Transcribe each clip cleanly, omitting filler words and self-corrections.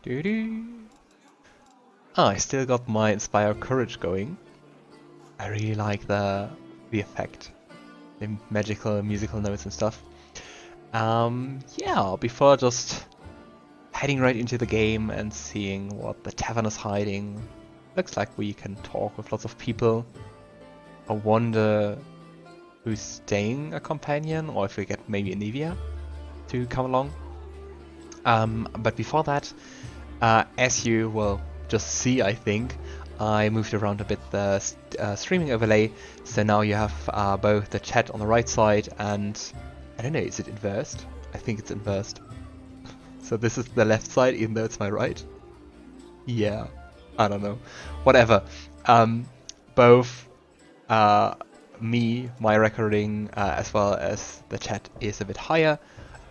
Doo-doo. I still got my Inspire Courage going. I really like the effect. The magical musical notes and stuff. Yeah, before just heading right into the game and seeing what the tavern is hiding. Looks like we can talk with lots of people. I wonder who's staying a companion, or if we get maybe Anivia to come along. But before that, as you will just see, I think, I moved around a bit the streaming overlay, so now you have both the chat on the right side and, I don't know, is it inversed? I think it's inversed. So this is the left side, even though it's my right. Yeah, I don't know. Whatever. Both my recording, as well as the chat is a bit higher.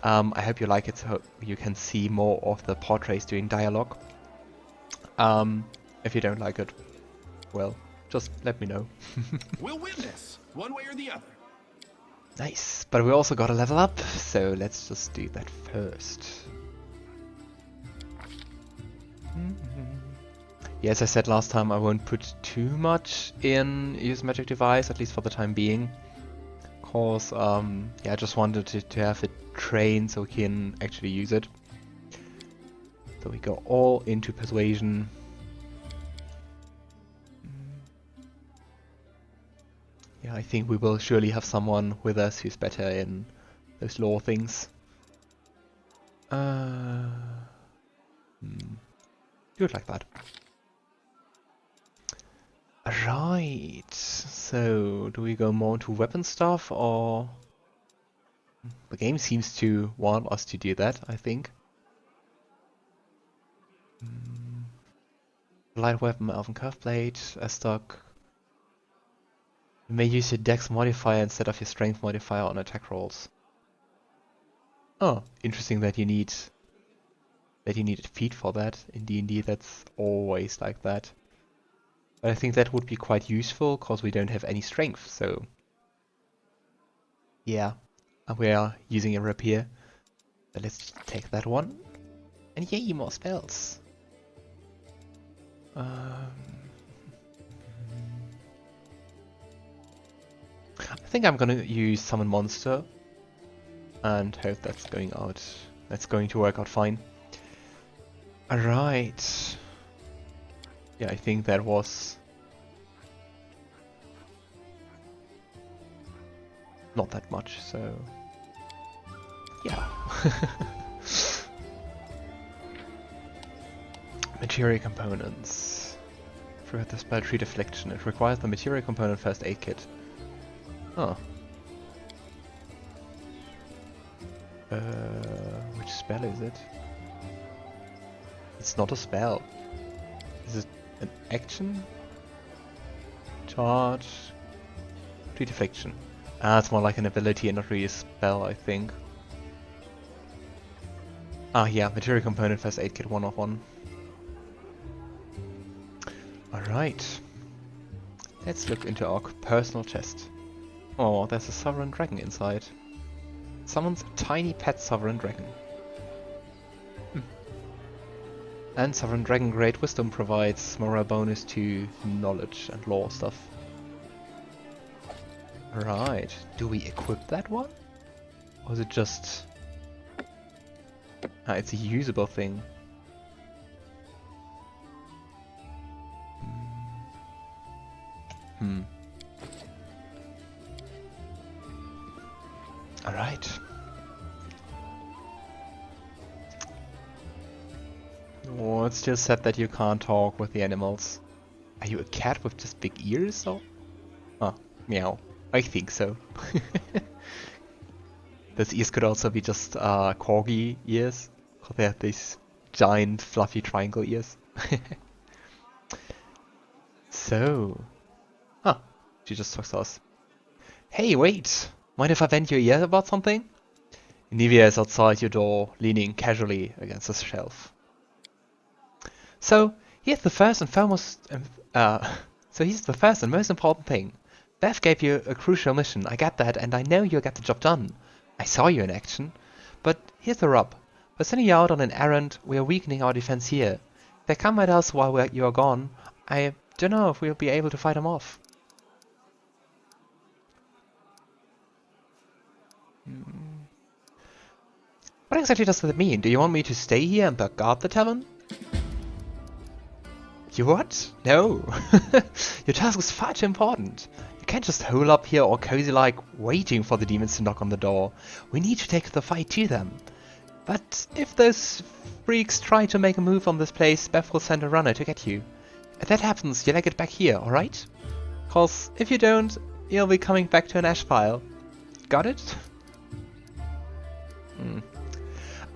I hope you like it, so you can see more of the portraits doing dialogue. If you don't like it, well, just let me know. We'll win this, one way or the other. Nice, but we also got a level up, so let's just do that first. Yeah, as I said last time, I won't put too much in use magic device, at least for the time being. Cause, yeah, I just wanted to have it trained so we can actually use it. So we go all into persuasion. Yeah, I think we will surely have someone with us who's better in those lore things. Do it like that. Right, so do we go more into weapon stuff, or... The game seems to want us to do that, I think. Light weapon, Elven Curve Blade, a stock. You may use your Dex modifier instead of your Strength modifier on attack rolls. Oh, interesting that you need a feat for that. In D&D that's always like that. But I think that would be quite useful, because we don't have any strength, so... Yeah, and we are using a rapier. So let's take that one. And yay, more spells! I think I'm gonna use Summon Monster, and hope that's going to work out fine. Alright. Yeah, I think that was not that much, so yeah. Material components. Forgot the spell Treat Affliction. It requires the material component first aid kit. Oh. Which spell is it? It's not a spell. Is it an action? Charge. Treat Affliction. Ah, it's more like an ability and not really a spell, I think. Ah, yeah, material component first aid kit 1 of 1. Alright. Let's look into our personal chest. Oh, there's a sovereign dragon inside. Summons a tiny pet sovereign dragon. And sovereign dragon Great Wisdom provides morale bonus to knowledge and lore stuff. Right, do we equip that one? Or is it just... Ah, it's a usable thing. Alright. Oh, it's still said that you can't talk with the animals. Are you a cat with just big ears, or? Oh, meow. I think so. Those ears could also be just corgi ears. They have these giant fluffy triangle ears. So... Huh, she just talks to us. Hey, wait! Mind if I vent your ear about something? Nivea is outside your door, leaning casually against the shelf. So, here's the first and most important thing. Beth gave you a crucial mission, I get that, and I know you'll get the job done. I saw you in action. But here's the rub. We're sending you out on an errand. We are weakening our defense here. If they come at us while you are gone, I don't know if we'll be able to fight them off. What exactly does that mean? Do you want me to stay here and guard the tavern? You what? No. Your task is far too important. You can't just hole up here all cozy like waiting for the demons to knock on the door. We need to take the fight to them. But if those freaks try to make a move on this place, Beth will send a runner to get you. If that happens, you leg it back here, alright? Cause if you don't, you'll be coming back to an ash pile. Got it?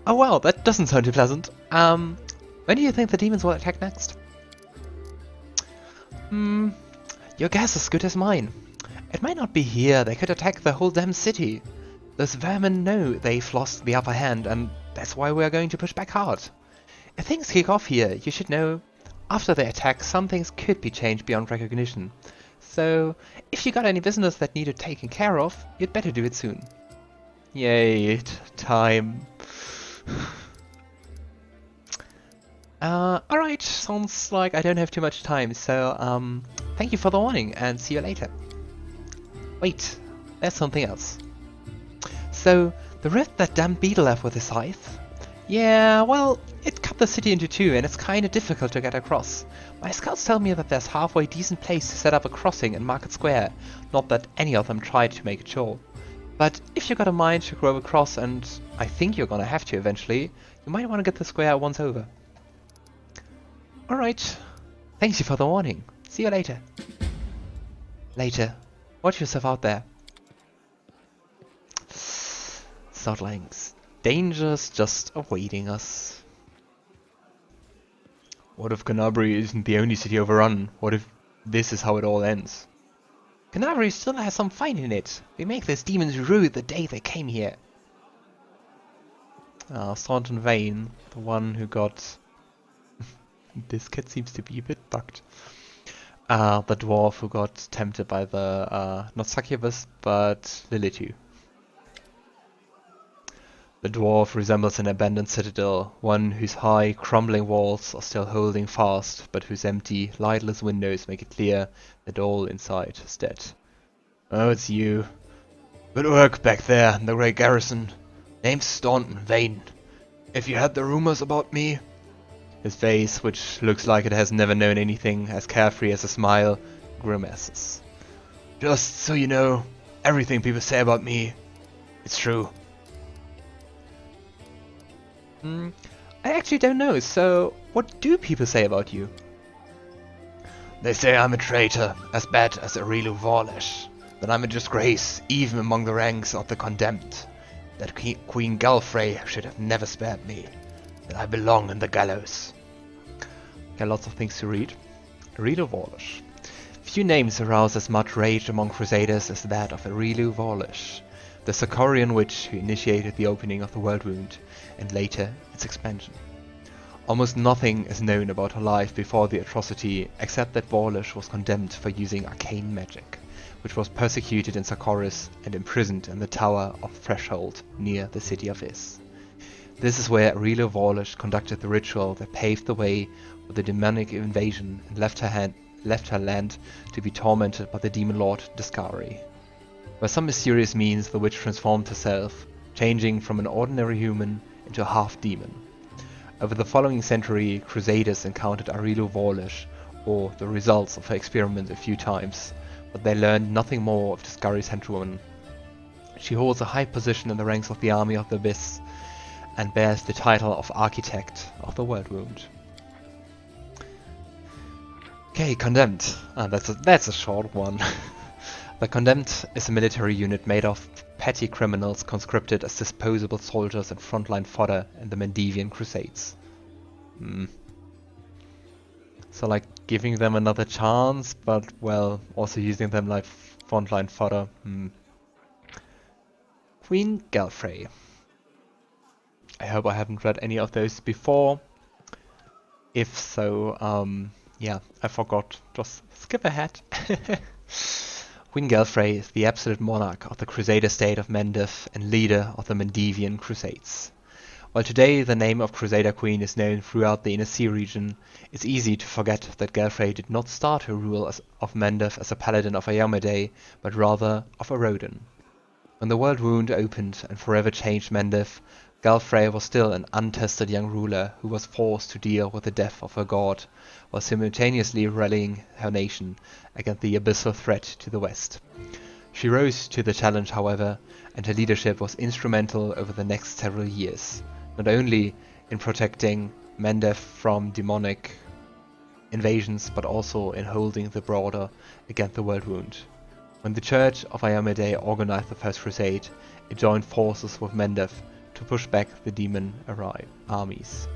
Oh well, that doesn't sound too pleasant. When do you think the demons will attack next? Your guess is as good as mine. It might not be here, they could attack the whole damn city. Those vermin know they've lost the upper hand, and that's why we are going to push back hard. If things kick off here, you should know, after they attack, some things could be changed beyond recognition. So, if you got any business that needed taken care of, you'd better do it soon. Yay, time. Alright, sounds like I don't have too much time, so thank you for the warning and see you later. Wait, there's something else. So, the rift that damn beetle left with his scythe? Yeah, well, it cut the city into two and it's kinda difficult to get across. My scouts tell me that there's halfway decent place to set up a crossing in Market Square, not that any of them tried to make it sure. But if you got a mind to grow across, and I think you're gonna have to eventually, you might want to get the square once over. Alright, thanks you for the warning. See you later. Later. Watch yourself out there. Sotlings. Dangers just awaiting us. What if Kenabres isn't the only city overrun? What if this is how it all ends? Kenabres still has some fight in it. We make those demons rue the day they came here. Staunton Vhane, the one who got... This kid seems to be a bit bugged. The dwarf who got tempted by the, not succubus, but Lilitu. The dwarf resembles an abandoned citadel, one whose high, crumbling walls are still holding fast, but whose empty, lightless windows make it clear that all inside is dead. Oh, it's you. Good work back there in the great garrison. Name's Staunton Vhane. If you had the rumors about me... His face, which looks like it has never known anything as carefree as a smile, grimaces. Just so you know, everything people say about me, it's true. I actually don't know, so what do people say about you? They say I'm a traitor, as bad as Arueshalae Vorlesh. That I'm a disgrace, even among the ranks of the condemned. That Queen Galfrey should have never spared me. That I belong in the gallows. Okay, lots of things to read. Arueshalae Vorlesh. Few names arouse as much rage among crusaders as that of Arueshalae Vorlesh, the Sarkorian witch who initiated the opening of the Worldwound, and later its expansion. Almost nothing is known about her life before the atrocity, except that Vorlesh was condemned for using arcane magic, which was persecuted in Sarkoris and imprisoned in the Tower of Threshold near the city of Is. This is where Arueshalae Vorlesh conducted the ritual that paved the way for the demonic invasion and left her land to be tormented by the demon lord Deskari. By some mysterious means the witch transformed herself, changing from an ordinary human into a half-demon. Over the following century, crusaders encountered Arueshalae Vorlesh, or the results of her experiment a few times, but they learned nothing more of Deskari's henchwoman. She holds a high position in the ranks of the Army of the Abyss, and bears the title of Architect of the Worldwound. Okay, Condemned. That's a short one. The Condemned is a military unit made of petty criminals conscripted as disposable soldiers and frontline fodder in the Mendevian Crusades. So like giving them another chance, but well, also using them like frontline fodder. Queen Galfrey. I hope I haven't read any of those before. If so, yeah, I forgot. Just skip ahead. Queen Galfrey is the absolute monarch of the Crusader state of Mendev and leader of the Mendevian Crusades. While today the name of Crusader Queen is known throughout the Inner Sea region, it's easy to forget that Galfrey did not start her rule of Mendev as a paladin of iomedae, but rather of Erodin. When the Worldwound opened and forever changed Mendev, Galfrey was still an untested young ruler who was forced to deal with the death of her god, while simultaneously rallying her nation against the abyssal threat to the west. She rose to the challenge, however, and her leadership was instrumental over the next several years, not only in protecting Mendev from demonic invasions, but also in holding the border against the Worldwound. When the Church of Iomedae organized the First Crusade, it joined forces with Mendev to push back the demon armies.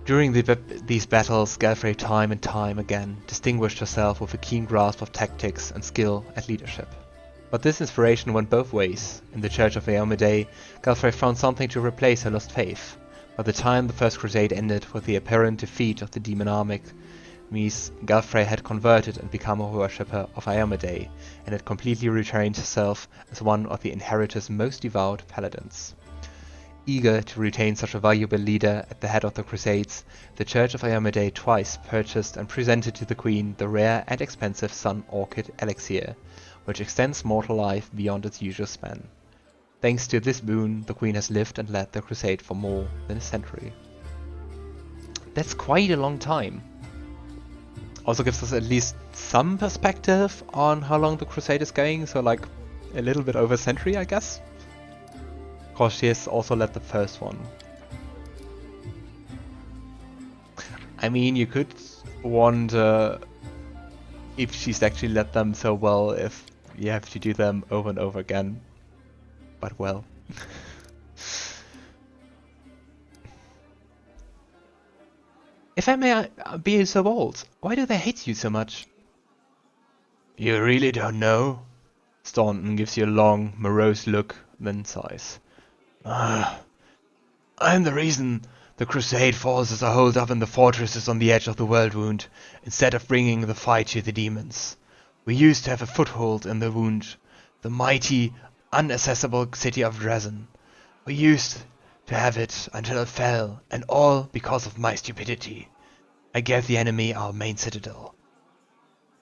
During these battles, Galfrey time and time again distinguished herself with a keen grasp of tactics and skill at leadership. But this inspiration went both ways. In the Church of Iomedae, Galfrey found something to replace her lost faith. By the time the First Crusade ended with the apparent defeat of the demon armies, Galfrey had converted and become a worshipper of Iomedae, and had completely retrained herself as one of the Inheritor's most devout paladins. Eager to retain such a valuable leader at the head of the Crusades, the Church of Iomedae twice purchased and presented to the Queen the rare and expensive Sun Orchid Elixir, which extends mortal life beyond its usual span. Thanks to this boon, the Queen has lived and led the Crusade for more than a century. That's quite a long time. Also gives us at least some perspective on how long the Crusade is going, so like a little bit over a century, I guess. Of course, she has also led the first one. I mean, you could wonder if she's actually led them so well if you have to do them over and over again. But well. If I may be so bold, why do they hate you so much? You really don't know? Staunton gives you a long, morose look, then sighs. I'm the reason the Crusade forces are holed up in the fortresses on the edge of the Worldwound, instead of bringing the fight to the demons. We used to have a foothold in the Wound, the mighty, inaccessible city of Drezen. We used to have it until it fell, and all because of my stupidity. I gave the enemy our main citadel.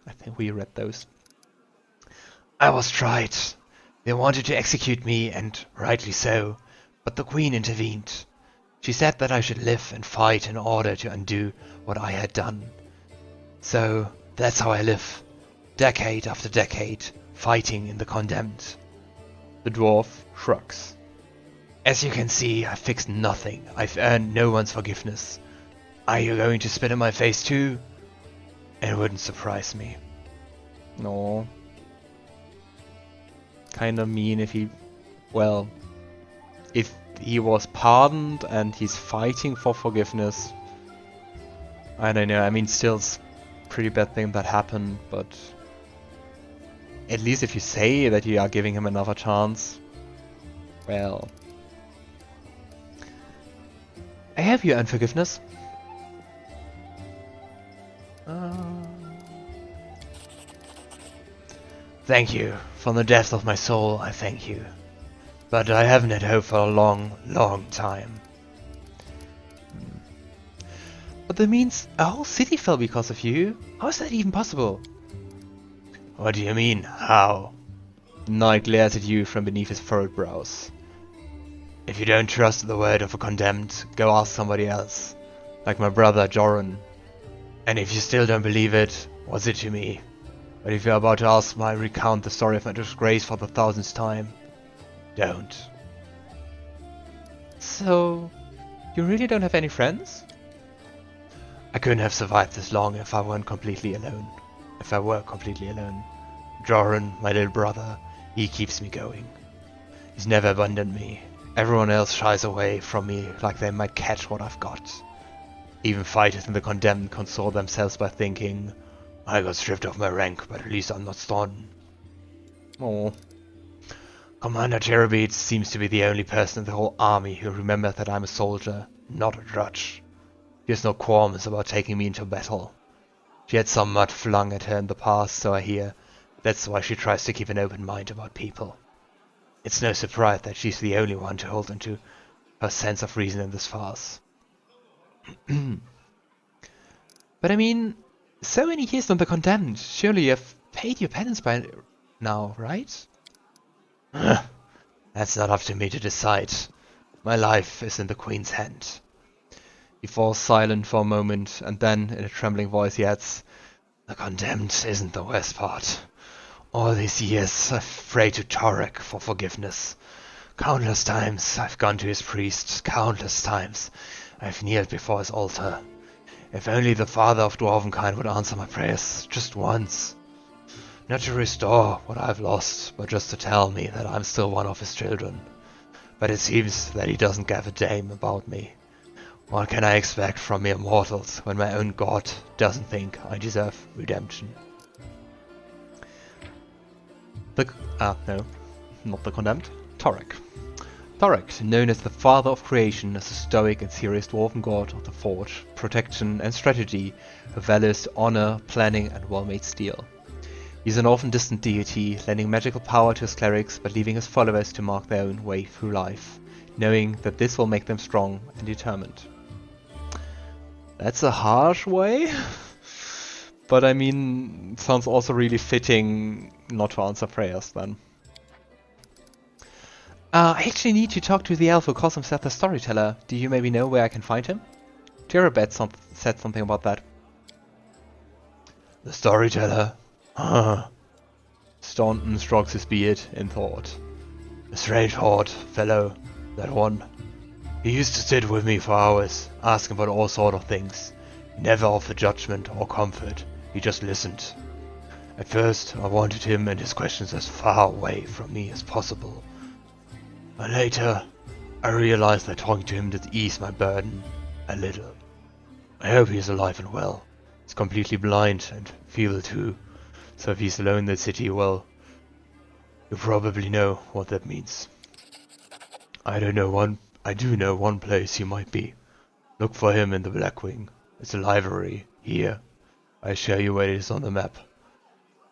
I think we read those. I was tried. They wanted to execute me, and rightly so, but the Queen intervened. She said that I should live and fight in order to undo what I had done. So that's how I live, decade after decade, fighting in the condemned. The dwarf shrugs. As you can see, I've fixed nothing. I've earned no one's forgiveness. Are you going to spit in my face too? It wouldn't surprise me. No. Kinda mean if he... well... if he was pardoned and he's fighting for forgiveness... I don't know, I mean still it's a pretty bad thing that happened, but... at least if you say that you are giving him another chance... well... I have your unforgiveness. Thank you. From the depths of my soul, I thank you. But I haven't had hope for a long, long time. But that means a whole city fell because of you? How is that even possible? What do you mean, how? The knight glares at you from beneath his furrowed brows. If you don't trust the word of a condemned, go ask somebody else. Like my brother Joran. And if you still don't believe it, what's it to me? But if you're about to ask me recount the story of my disgrace for the 1000th time, don't. So, you really don't have any friends? I couldn't have survived this long if I weren't completely alone. If I were completely alone. Joran, my little brother, he keeps me going. He's never abandoned me. Everyone else shies away from me like they might catch what I've got. Even fighters in the condemned console themselves by thinking, I got stripped of my rank, but at least I'm not Staunton. Oh. Commander Cherubides seems to be the only person in the whole army who remembers that I'm a soldier, not a drudge. She has no qualms about taking me into battle. She had some mud flung at her in the past, so I hear. That's why she tries to keep an open mind about people. It's no surprise that she's the only one to hold onto her sense of reason in this farce. But I mean, so many years on the Condemned, surely you have paid your penance by now, right? That's not up to me to decide. My life is in the Queen's hand. He falls silent for a moment, and then, in a trembling voice, he adds, "The Condemned isn't the worst part. All these years I've prayed to Torek for forgiveness. Countless times I've gone to his priest, countless times I've kneeled before his altar. If only the father of dwarvenkind would answer my prayers, just once. Not to restore what I've lost, but just to tell me that I'm still one of his children. But it seems that he doesn't give a damn about me. What can I expect from mere mortals when my own god doesn't think I deserve redemption?" No, not the Condemned. Torek. Torek, known as the Father of Creation, is a stoic and serious dwarven god of the forge, protection and strategy, who values honor, planning and well-made steel. He's an often distant deity, lending magical power to his clerics but leaving his followers to mark their own way through life, knowing that this will make them strong and determined. That's a harsh way, but I mean, sounds also really fitting not to answer prayers then. I actually need to talk to the elf who calls himself the Storyteller. Do you maybe know where I can find him? Tirabet said something about that. The Storyteller? Staunton strokes his beard in thought. A strange odd fellow, that one. He used to sit with me for hours, asking about all sort of things. He never offered judgment or comfort, he just listened. At first, I wanted him and his questions as far away from me as possible. But later, I realized that talking to him did ease my burden a little. I hope he's alive and well. He's completely blind and feeble too, so if he's alone in the city, well, you probably know what that means. I do know one place he might be. Look for him in the Blackwing. It's a library, here. I show you where it is on the map.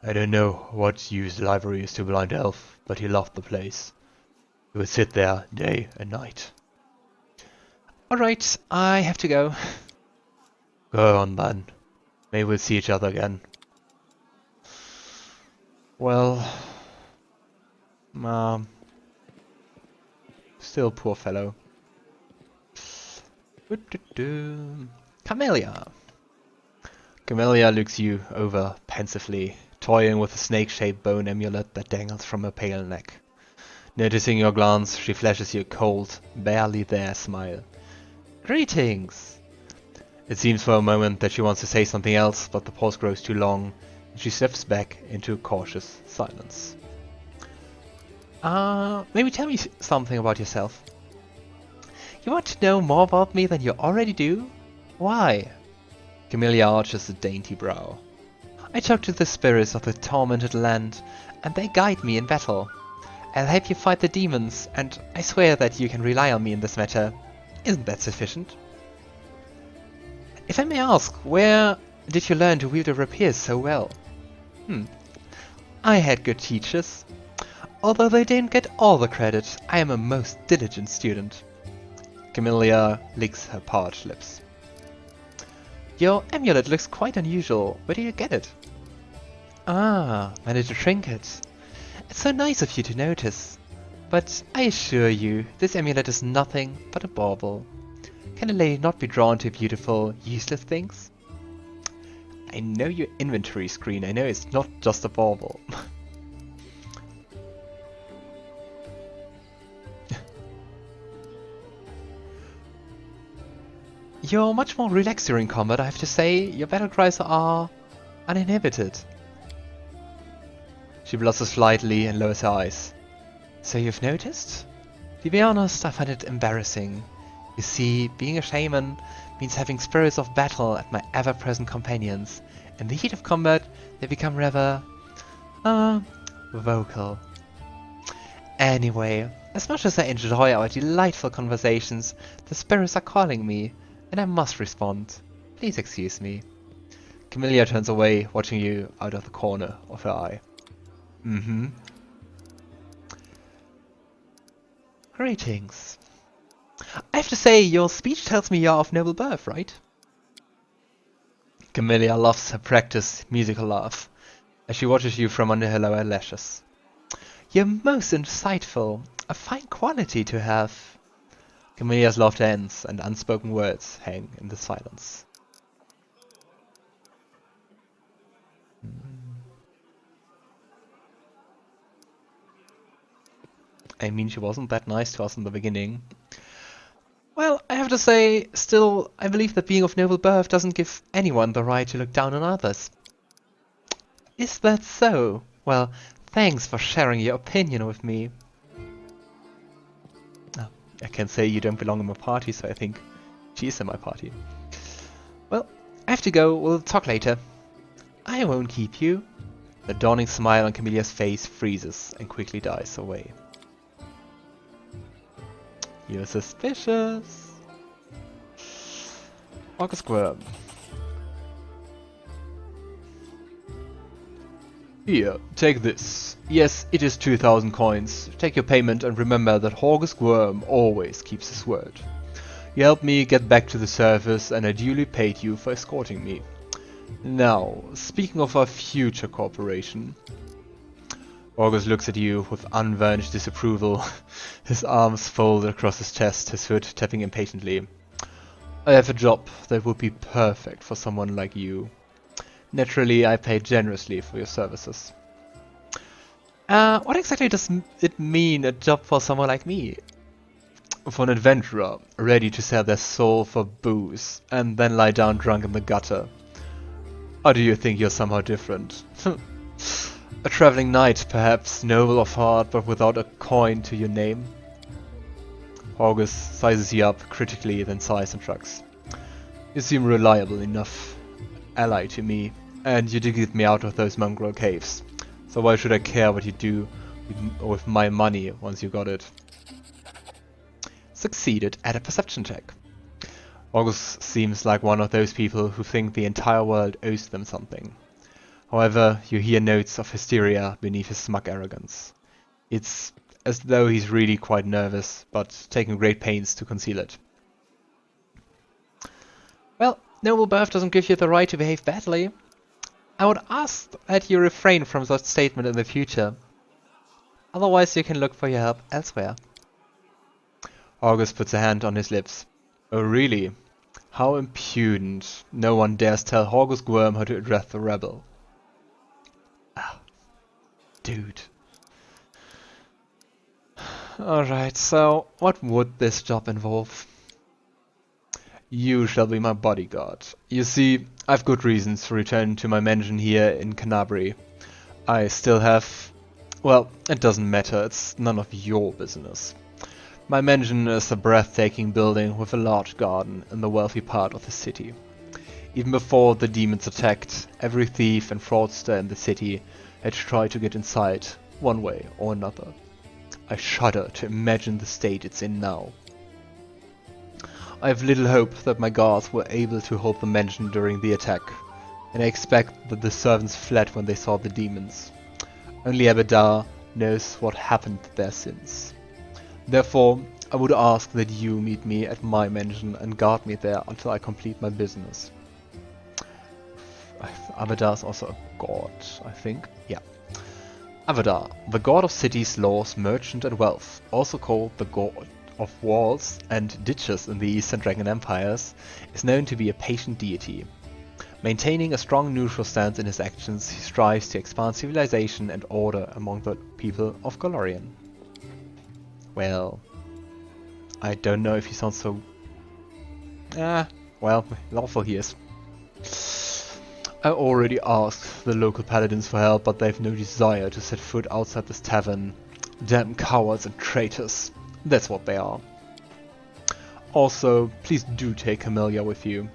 I don't know what use the library is to a blind elf, but he loved the place. He would sit there day and night. Alright, I have to go. Go on then. Maybe we'll see each other again. Well... still poor fellow. Camellia. Camellia looks you over pensively, toying with a snake-shaped bone amulet that dangles from her pale neck. Noticing your glance, she flashes you a cold, barely there smile. Greetings! It seems for a moment that she wants to say something else, but the pause grows too long, and she slips back into cautious silence. Maybe tell me something about yourself. You want to know more about me than you already do? Why? Camellia arches a dainty brow. I talk to the spirits of the tormented land, and they guide me in battle. I'll help you fight the demons, and I swear that you can rely on me in this matter. Isn't that sufficient? If I may ask, where did you learn to wield your rapiers so well? I had good teachers. Although they didn't get all the credit, I am a most diligent student. Camellia licks her parched lips. Your amulet looks quite unusual. Where did you get it? Ah, my little trinket. It's so nice of you to notice. But I assure you, this amulet is nothing but a bauble. Can a lady not be drawn to beautiful, useless things? I know your inventory screen. I know it's not just a bauble. You're much more relaxed during combat, I have to say. Your battle cries are uninhibited. She blushes slightly and lowers her eyes. So you've noticed? To be honest, I find it embarrassing. You see, being a shaman means having spirits of battle as my ever-present companions. In the heat of combat, they become rather... vocal. Anyway, as much as I enjoy our delightful conversations, the spirits are calling me, and I must respond. Please excuse me. Camellia turns away, watching you out of the corner of her eye. Greetings. I have to say, your speech tells me you're of noble birth, right? Camellia loves her practiced musical laugh as she watches you from under her lower lashes. You're most insightful, a fine quality to have. Camellia's laughter ends, and unspoken words hang in the silence. I mean, she wasn't that nice to us in the beginning. Well, I have to say, still, I believe that being of noble birth doesn't give anyone the right to look down on others. Is that so? Well, thanks for sharing your opinion with me. Oh, I can say you don't belong in my party, so I think she's in my party. Well, I have to go, we'll talk later. I won't keep you. The dawning smile on Camellia's face freezes and quickly dies away. You're suspicious. August Worm. Here, take this. Yes, it is 2,000 coins. Take your payment and remember that August Worm always keeps his word. You helped me get back to the surface and I duly paid you for escorting me. Now, speaking of our future cooperation, August looks at you with unvarnished disapproval, his arms folded across his chest, his foot tapping impatiently. I have a job that would be perfect for someone like you. Naturally, I pay generously for your services. What exactly does it mean, a job for someone like me? For an adventurer, ready to sell their soul for booze, and then lie down drunk in the gutter. Or do you think you're somehow different? A traveling knight, perhaps, noble of heart, but without a coin to your name? August sizes you up critically, then sighs and shrugs. You seem reliable enough ally to me, and you did get me out of those mongrel caves. So why should I care what you do with my money once you got it? Succeeded at a perception check. August seems like one of those people who think the entire world owes them something. However, you hear notes of hysteria beneath his smug arrogance. It's as though he's really quite nervous, but taking great pains to conceal it. Well, noble birth doesn't give you the right to behave badly. I would ask that you refrain from such statement in the future. Otherwise you can look for your help elsewhere. August puts a hand on his lips. Oh really? How impudent. No one dares tell August Worm how to address the rebel. Ah, dude. Alright, so what would this job involve? You shall be my bodyguard. You see, I've good reasons to return to my mansion here in Kenabres. I still have... well, it doesn't matter, it's none of your business. My mansion is a breathtaking building with a large garden in the wealthy part of the city. Even before the demons attacked, every thief and fraudster in the city had tried to get inside, one way or another. I shudder to imagine the state it's in now. I have little hope that my guards were able to hold the mansion during the attack, and I expect that the servants fled when they saw the demons. Only iomedae knows what happened there since. Therefore, I would ask that you meet me at my mansion and guard me there until I complete my business. iomedae is also a god, I think. Yeah. iomedae, the god of cities, laws, merchant and wealth, also called the god of walls and ditches in the Eastern Dragon Empires, is known to be a patient deity. Maintaining a strong neutral stance in his actions, he strives to expand civilization and order among the people of Golarion. Well, I don't know if he sounds so... well, lawful he is. I already asked the local paladins for help, but they have no desire to set foot outside this tavern. Damn cowards and traitors. That's what they are. Also, please do take Camellia with you.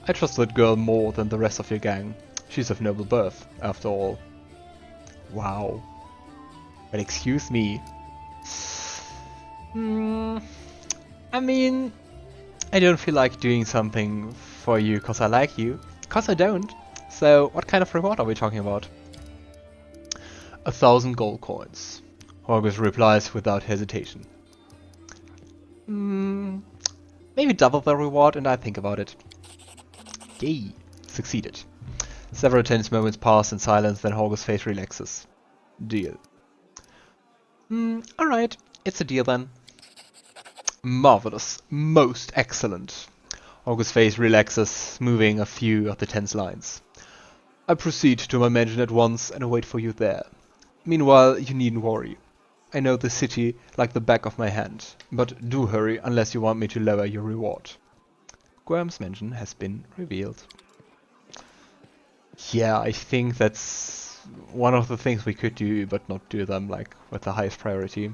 I trust that girl more than the rest of your gang. She's of noble birth, after all. Wow. But excuse me. I mean, I don't feel like doing something for you cause I like you. Cause I don't. So, what kind of reward are we talking about? 1,000 gold coins. August replies without hesitation. Maybe double the reward and I think about it. Yay! Succeeded. Several tense moments pass in silence, then Horgo's face relaxes. Deal. Alright, it's a deal then. Marvelous. Most excellent. Horgo's face relaxes, moving a few of the tense lines. I proceed to my mansion at once and wait for you there. Meanwhile, you needn't worry. I know the city like the back of my hand, but do hurry unless you want me to lower your reward. Graham's mansion has been revealed. Yeah, I think that's one of the things we could do, but not do them like with the highest priority.